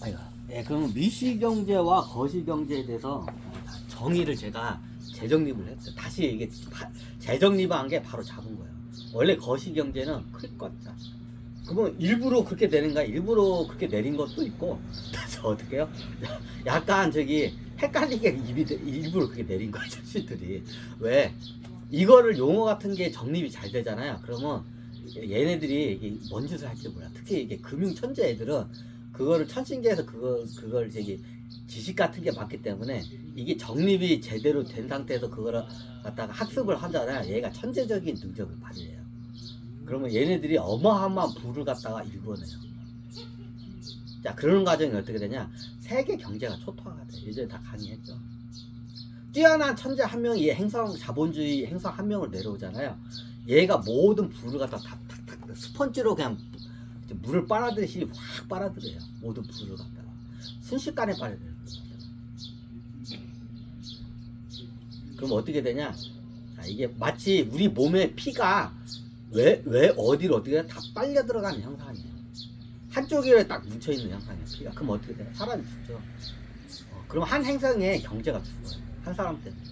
아이고. 예, 그럼 미시경제와 거시경제에 대해서 정의를 제가 재정립을 했어요. 다시 이게 재정립한 게 바로 잡은 거예요. 원래 거시경제는 클 거자. 그러면 일부러 그렇게 내린가? 일부러 그렇게 내린 것도 있고, 그래서 어떻게 해요? 약간 저기 헷갈리게 일부러 그렇게 내린 거야, 자식들이. 왜? 이거를 용어 같은 게 정립이 잘 되잖아요. 그러면 얘네들이 이게 뭔 짓을 할지 몰라. 특히 이게 금융 천재 애들은 그거를 천신계에서 그걸 저기 지식 같은 게 많기 때문에 이게 정립이 제대로 된 상태에서 그거를 갖다가 학습을 하잖아요. 얘가 천재적인 능력을 발휘해요. 그러면 얘네들이 어마어마한 부를 갖다가 일궈내요. 자, 그런 과정이 어떻게 되냐? 세계 경제가 초토화가 돼. 예전에 다 강의했죠. 뛰어난 천재 한 명이 자본주의 행성 한 명을 내려오잖아요. 얘가 모든 부를 갖다 탁탁탁 스펀지로 그냥 물을 빨아들이시 확 빨아들여요. 모든 부를 갖다가 순식간에 빨아들여요. 그럼 어떻게 되냐? 자, 이게 마치 우리 몸의 피가 왜 어디로 어떻게 다 빨려 들어가는 형상이에요. 한쪽에 딱 뭉쳐 있는 형상이에요. 피가. 그럼 어떻게 돼요? 사람이 죽죠. 그럼 한 행성의 경제가 죽어요. 한 사람 때문에.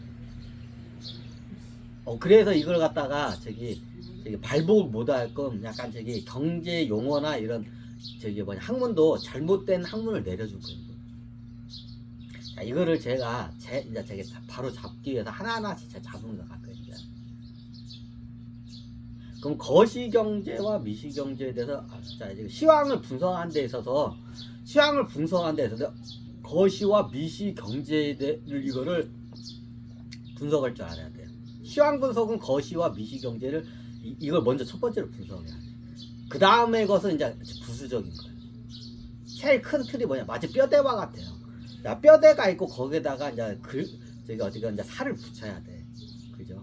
그래서 이걸 갖다가 저기 발복을 못할 건 약간 저기 경제 용어나 이런 저기 뭐냐 학문도 잘못된 학문을 내려줄 거예요. 자, 이거를 제가 이제 제가 바로 잡기 위해서 하나하나씩 제가 잡으면서 갈 거예요. 이제. 그럼 거시경제와 미시경제에 대해서 자, 이제 시황을 분석하는 데 있어서 거시와 미시경제에 대해 이거를 분석할 줄 알아야 돼요. 시황 분석은 거시와 미시경제를 이걸 먼저 첫 번째로 분석해야 돼. 그 다음에 것은 이제 부수적인 거예요. 제일 큰 틀이 뭐냐? 마치 뼈대와 같아요. 야, 뼈대가 있고 거기에다가 이제 저기 어디가 이제 살을 붙여야 돼. 그죠?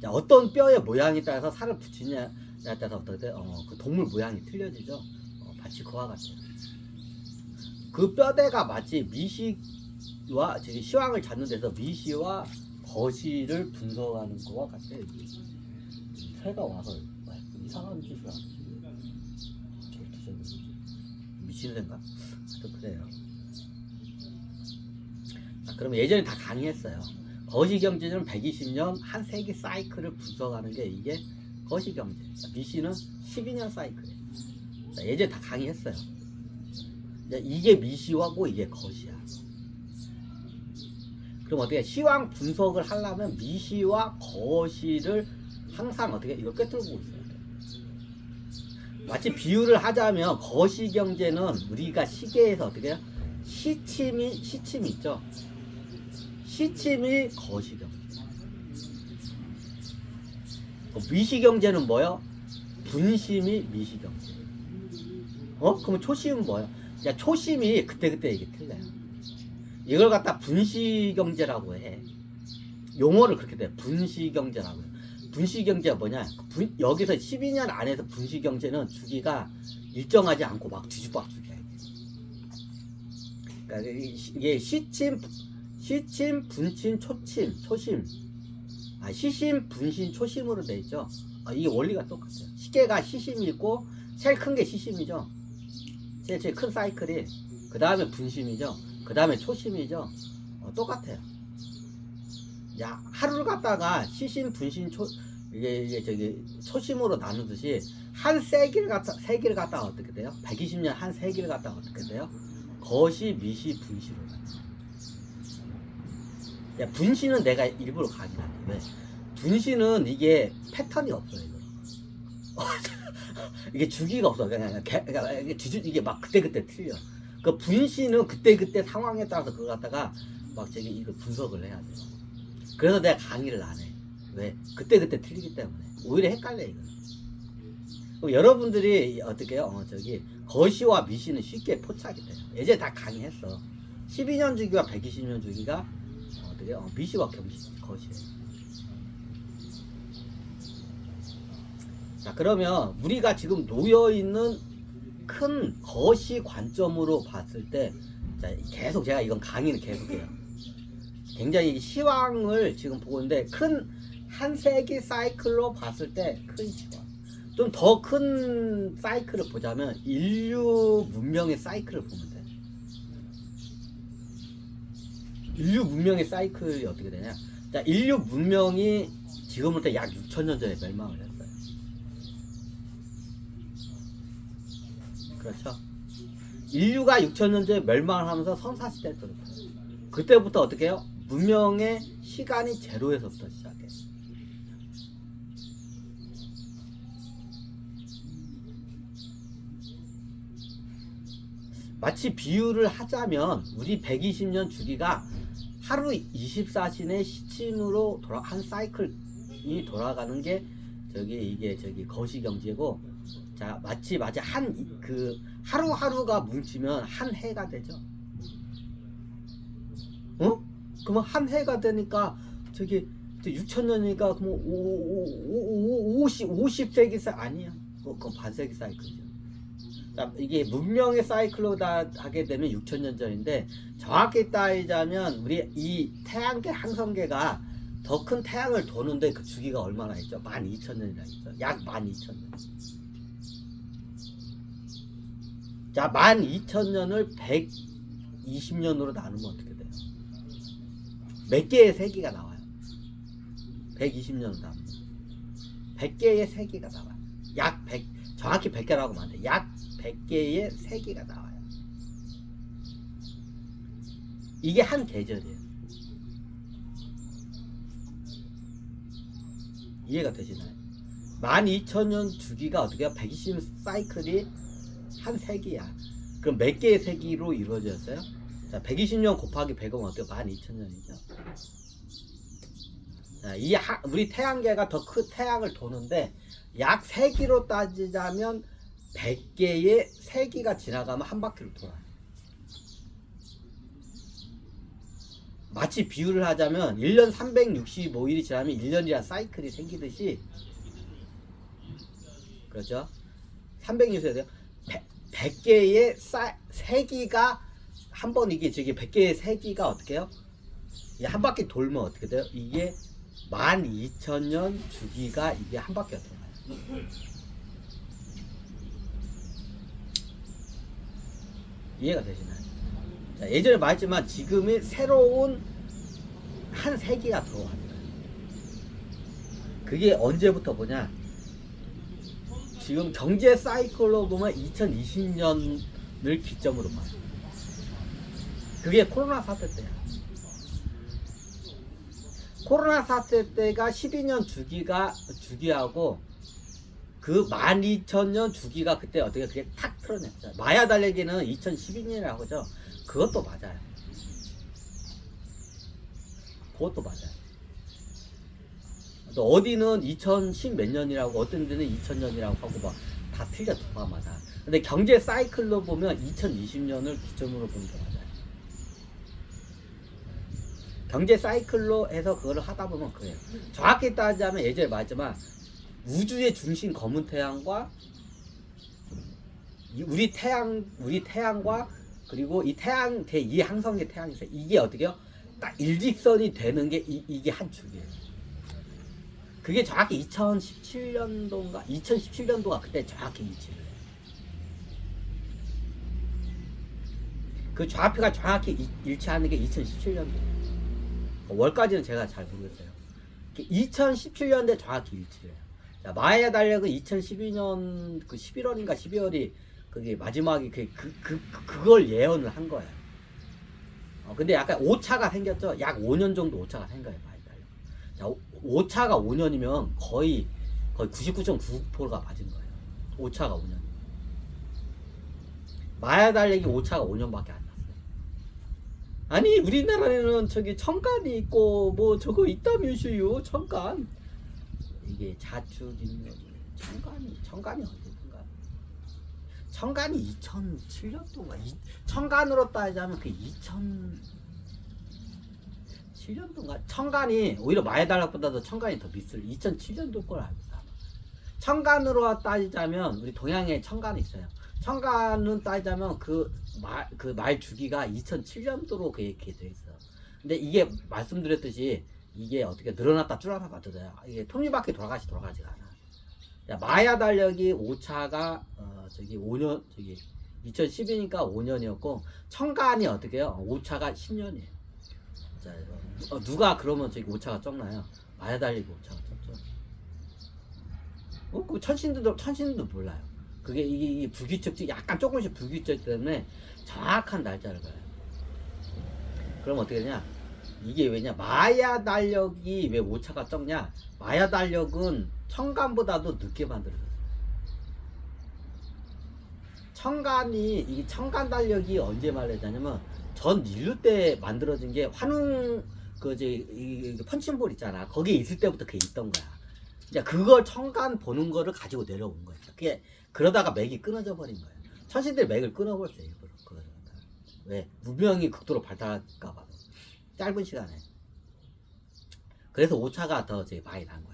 자, 어떤 뼈의 모양에 따라서 살을 붙이냐에 따라서 어떻게 그 동물 모양이 틀려지죠. 마치 그와 같아요. 그 뼈대가 마치 미시와 저기 시황을 찾는 데서 미시와 거시를 분석하는 거와 같아요. 새가 와서 이상한 짓을 하지. 미친 생각? 또 그래요. 자, 그럼 예전에 다 강의했어요. 거시경제는 120년 한 세기 사이클을 분석하는 게 이게 거시경제. 미시는 12년 사이클이에요. 자, 예전에 다 강의했어요. 자, 이게 미시하고 이게 거시야. 그럼 어떻게 시황 분석을 하려면 미시와 거시를 항상 어떻게 이걸 꿰뚫고 있어야 돼. 마치 비유를 하자면 거시경제는 우리가 시계에서 어떻게 해요? 시침이 있죠. 시침이 거시경제. 미시경제는 뭐요? 분심이 미시경제. 그러면 초심은 뭐요? 야, 초심이 그때 이게 틀려요. 이걸 갖다 분시경제라고 해. 용어를 그렇게 돼. 분시경제라고 해. 분시경제가 뭐냐? 여기서 12년 안에서 분시경제는 주기가 일정하지 않고 막 뒤죽박죽해. 그러니까 이게 시침, 분침, 초심. 시심, 분심, 초심으로 돼 있죠. 이게 원리가 똑같아요. 시계가 시심이 있고 제일 큰 게 시심이죠. 제일 큰 사이클이 그 다음에 분심이죠. 그 다음에 초심이죠. 똑같아요. 야, 하루를 갖다가 시심, 분심, 이게 저기 초심으로 나누듯이 한 세기를 갖다가 어떻게 돼요? 120년 한 세기를 갖다가 어떻게 돼요? 거시, 미시, 분시로 가요. 야, 분시는 내가 일부러 강의를 안 해. 왜? 분시는 이게 패턴이 없어요. 이거. 이게 주기가 없어. 이게 막 그때 틀려. 그 분시는 그때 상황에 따라서 그거 갖다가 막 저기 이거 분석을 해야 돼요. 그래서 내가 강의를 안 해. 왜? 그때 틀리기 때문에. 오히려 헷갈려, 이거. 그럼 여러분들이 어떻게 해요? 저기, 거시와 미시는 쉽게 포착이 돼요. 예전에 다 강의했어. 12년 주기와 120년 주기가 어떻게 해요? 미시와 거시예요. 자, 그러면 우리가 지금 놓여있는 큰 거시 관점으로 봤을 때, 자, 계속 제가 이건 강의는 계속해요. 굉장히 시황을 지금 보고 있는데 큰 한 세기 사이클로 봤을 때 큰 시황. 좀 더 큰 사이클을 보자면 인류 문명의 사이클을 보면 돼. 인류 문명의 사이클이 어떻게 되냐? 자, 인류 문명이 지금부터 약 6,000년 전에 멸망을 했어요. 그렇죠? 인류가 6,000년 전에 멸망을 하면서 선사시대에 들었어요. 그때부터 어떻게 해요? 문명의 시간이 제로에서부터 시작해요. 마치 비유를 하자면 우리 120년 주기가 하루 24시간의 시침으로 한 사이클이 돌아가는 게 이게 거시경제고, 자, 마치 하루하루가 뭉치면 한 해가 되죠. 어? 그러면 한 해가 되니까 6,000년이니까 그럼 50세기 아니야. 그건 반세기 사이클이죠. 자, 이게 문명의 사이클로 하게 되면 6,000년 전인데, 정확히 따지자면 우리 이 태양계 항성계가 더 큰 태양을 도는데 그 주기가 얼마나 있죠? 12,000년이나 있죠. 약 12,000년. 자, 12,000년을 120년으로 나누면 어떻게 돼요? 몇 개의 세기가 나와요? 120년으로 나누면 100개의 세기가 나와요. 약 100, 정확히 100개라고 하면 안 돼. 약 100개의 세기가 나와요. 이게 한 계절이에요. 이해가 되시나요? 12,000년 주기가 어떻게 해요? 120 사이클이 한 세기야. 그럼 몇 개의 세기로 이루어졌어요? 자, 120년 곱하기 100은 어때요? 12,000년이죠. 자, 우리 태양계가 더 큰 태양을 도는데 약 세기로 따지자면 100개의 세기가 지나가면 한 바퀴로 돌아요. 마치 비유를 하자면 1년 365일이 지나면 1년이라는 사이클이 생기듯이, 그렇죠? 360일 돼요. 100개의 세기가 한 번, 이게 100개의 세기가 어떻게 해요? 한 바퀴 돌면 어떻게 돼요? 이게 12,000년 주기가 이게 한 바퀴가 돌아요. 이해가 되시나요? 자, 예전에 말했지만 지금이 새로운 한 세기가 들어왔어요. 그게 언제부터 보냐? 지금 경제 사이클로 보면 2020년을 기점으로 봐요. 그게 코로나 사태 때야. 코로나 사태 때가 12년 주기하고 그 12,000년 주기가 그때 어떻게 그게 탁 틀어냈죠. 마야 달리기는 2012년이라고 하죠. 그것도 맞아요. 그것도 맞아요. 또 어디는 2010 몇 년이라고, 어떤 데는 2000년이라고 하고 막 다 틀려 도마마다. 근데 경제 사이클로 보면 2020년을 기점으로 보는 게 맞아요. 경제 사이클로 해서 그거를 하다 보면 그래요. 정확히 따지자면 예전에 말했지만 우주의 중심 검은 태양과 우리 태양과 그리고 이 태양 이 항성계 태양이 있어요. 이게 어떻게요? 딱 일직선이 되는 게 이게 한 축이에요. 그게 정확히 2017년도가 그때 정확히 일치를 해요. 그 좌표가 정확히 일치하는 게 2017년도예요. 월까지는 제가 잘 모르겠어요. 2017년도에 정확히 일치를 해요. 자, 마야 달력은 2012년 그 11월인가 12월이 그게 마지막이 그걸 예언을 한 거예요. 근데 약간 오차가 생겼죠. 약 5년 정도 오차가 생겨요. 마야 달력. 자, 오차가 5년이면 거의 99.99%가 맞은 거예요. 오차가 5년. 마야 달력이 오차가 5년밖에 안 났어요. 아니, 우리나라에는 천간이 있고 뭐 저거 있다면서요. 천간. 이게 자축인묘. 천간이 언제든가. 천간이 2007년도인가. 천간으로 따지자면 그 2007년도인가. 천간이 오히려 마야달락보다도 천간이 더 비쌀 2007년도 걸 알고 있다. 천간으로 따지자면 우리 동양에 천간이 있어요. 천간은 따지자면 그 말 주기가 2007년도로 그렇게 돼 있어. 근데 이게 말씀드렸듯이 이게 어떻게 늘어났다 줄어났다 들어요. 이게 톱니바퀴 돌아가지가 않아. 마야 달력이 오차가 5년 2010이니까 5년이었고 천간이 어떻게 해요? 오차가 10년이에요. 자, 누가 그러면 저기 오차가 적나요? 마야 달리고 오차가 적죠. 그 천신도 몰라요. 그게 이게 불규칙, 약간 조금씩 불규칙 때문에 정확한 날짜를 봐요. 그럼 어떻게 되냐? 이게 왜냐? 마야 달력이 왜 오차가 적냐? 마야 달력은 천간보다도 늦게 만들어졌어요. 이 천간 달력이 언제 말하자냐면 전 인류 때 만들어진 게 환웅 이 펀칭볼 있잖아. 거기에 있을 때부터 그게 있던 거야. 이제 그걸 천간 보는 거를 가지고 내려온 거야. 그게 그러다가 맥이 끊어져 버린 거야. 천신들이 맥을 끊어버렸어요. 일부러 그거를. 왜? 문명이 극도로 발달할까 봐. 짧은 시간에. 그래서 오차가 더 많이 난 거야.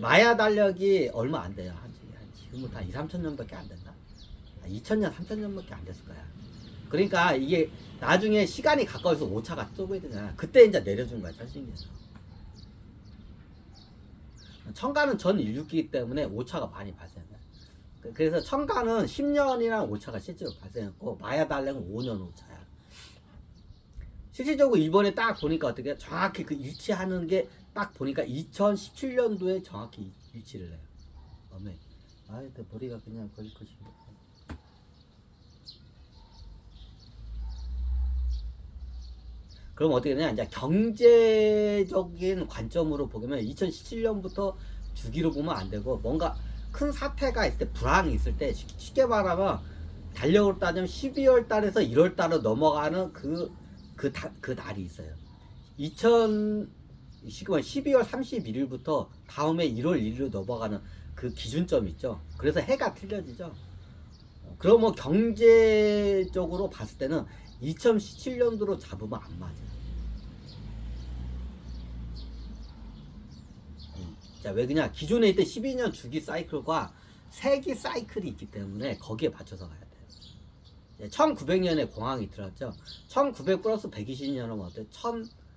마야 달력이 얼마 안 돼요. 지금부터 한 2, 3천 년밖에 안 된다. 2000년, 3000년밖에 안 됐을 거야. 그러니까 이게 나중에 시간이 가까워서 오차가 좁아지잖아. 그때 이제 내려준 거야, 천신기에서. 천간은 전 인류기이기 때문에 오차가 많이 발생해. 그래서 천간은 10년이라는 오차가 실제로 발생했고, 마야 달력은 5년 오차야. 실질적으로 이번에 딱 보니까 어떻게 정확히 그 일치하는 게 딱 보니까 2017년도에 정확히 일치를 해요. 내 머리가 그냥 걸릴 것인데. 그럼 어떻게 되냐? 이제 경제적인 관점으로 보면 2017년부터 주기로 보면 안 되고, 뭔가 큰 사태가 있을 때, 불황이 있을 때, 쉽게 말하면 달력으로 따지면 12월 달에서 1월 달로 넘어가는 그 날이 있어요. 12월 31일부터 다음에 1월 1일로 넘어가는 그 기준점 있죠. 그래서 해가 틀려지죠. 그러면 경제적으로 봤을 때는 2017년도로 잡으면 안 맞아요. 자, 왜 그냥 기존에 있던 12년 주기 사이클과 세기 사이클이 있기 때문에 거기에 맞춰서 가야 돼요. 1900년에 공항이 들어왔죠. 1900 플러스 120년은 어때?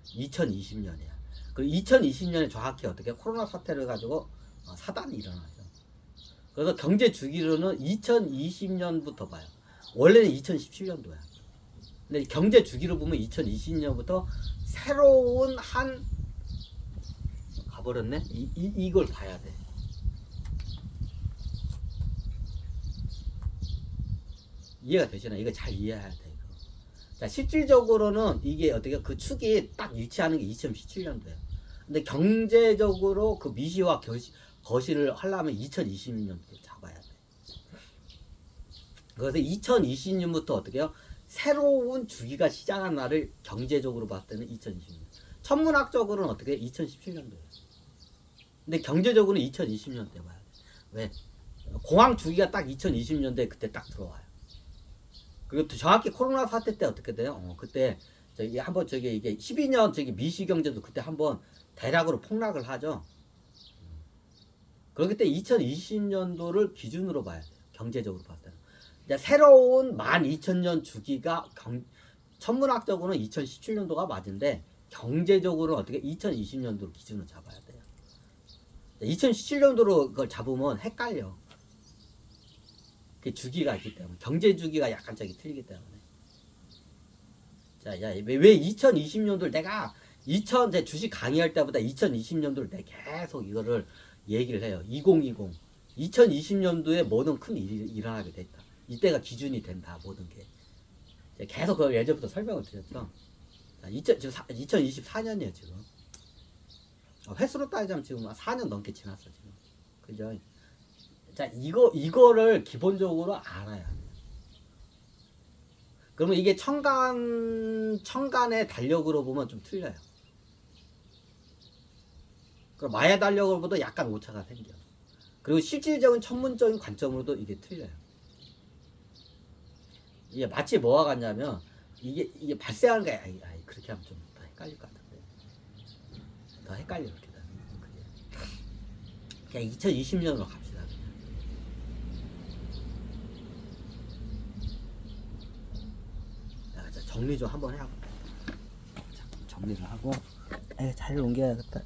2020년이야. 그리고 2020년에 정확히 어떻게 코로나 사태를 가지고 사단이 일어나죠. 그래서 경제 주기로는 2020년부터 봐요. 원래는 2017년도야. 근데 경제 주기로 보면 2020년부터 새로운 가버렸네? 이걸 봐야 돼. 이해가 되시나? 이거 잘 이해해야 돼. 이거. 자, 실질적으로는 이게 어떻게 그 축이 딱 일치하는 게 2017년도예요. 근데 경제적으로 그 미시와 거시를 하려면 2020년도 잡아야 돼. 그래서 2020년부터 어떻게 해요? 새로운 주기가 시작한 날을 경제적으로 봤을 때는 2020년. 천문학적으로는 어떻게 2017년도예요. 근데 경제적으로는 2020년대 봐야 돼. 왜? 공황 주기가 딱 2020년대에 그때 딱 들어와요. 그리고 정확히 코로나 사태 때 어떻게 돼요? 그때 한번 이게 12년 미시 경제도 그때 한번 대략으로 폭락을 하죠. 그렇기 때문에 2020년도를 기준으로 봐야 돼요. 경제적으로 봤을 때는. 이제 새로운 12,000년 주기가 천문학적으로는 2017년도가 맞은데 경제적으로는 어떻게 2020년도를 기준으로 잡아야 돼요. 2017년도로 그걸 잡으면 헷갈려. 그 주기가 있기 때문에 경제 주기가 약간 틀리기 때문에. 자, 왜 2020년도를 내가 제 주식 강의할 때보다 2020년도를 내가 계속 이거를 얘기를 해요. 2020년도에 모든 큰 일이 일어나게 됐다. 이때가 기준이 된다. 모든 게. 계속 그걸 예전부터 설명을 드렸죠. 지금 2024년이에요 지금. 횟수로 따지자면 지금 4년 넘게 지났어 지금. 그죠? 자, 이거를 기본적으로 알아야 돼요. 그러면 이게 천간의 달력으로 보면 좀 틀려요. 그럼 마야 달력으로보다 약간 오차가 생겨. 그리고 실질적인 천문적인 관점으로도 이게 틀려요. 이게 마치 뭐와 같냐면 이게 발생한 게 그렇게 하면 좀 더 헷갈릴 것 같은데. 더 헷갈려 그렇게 되면. 그냥 2020년으로 갑시다. 정리 좀 한번 해야겠다. 정리를 하고 자리를 옮겨야겠다.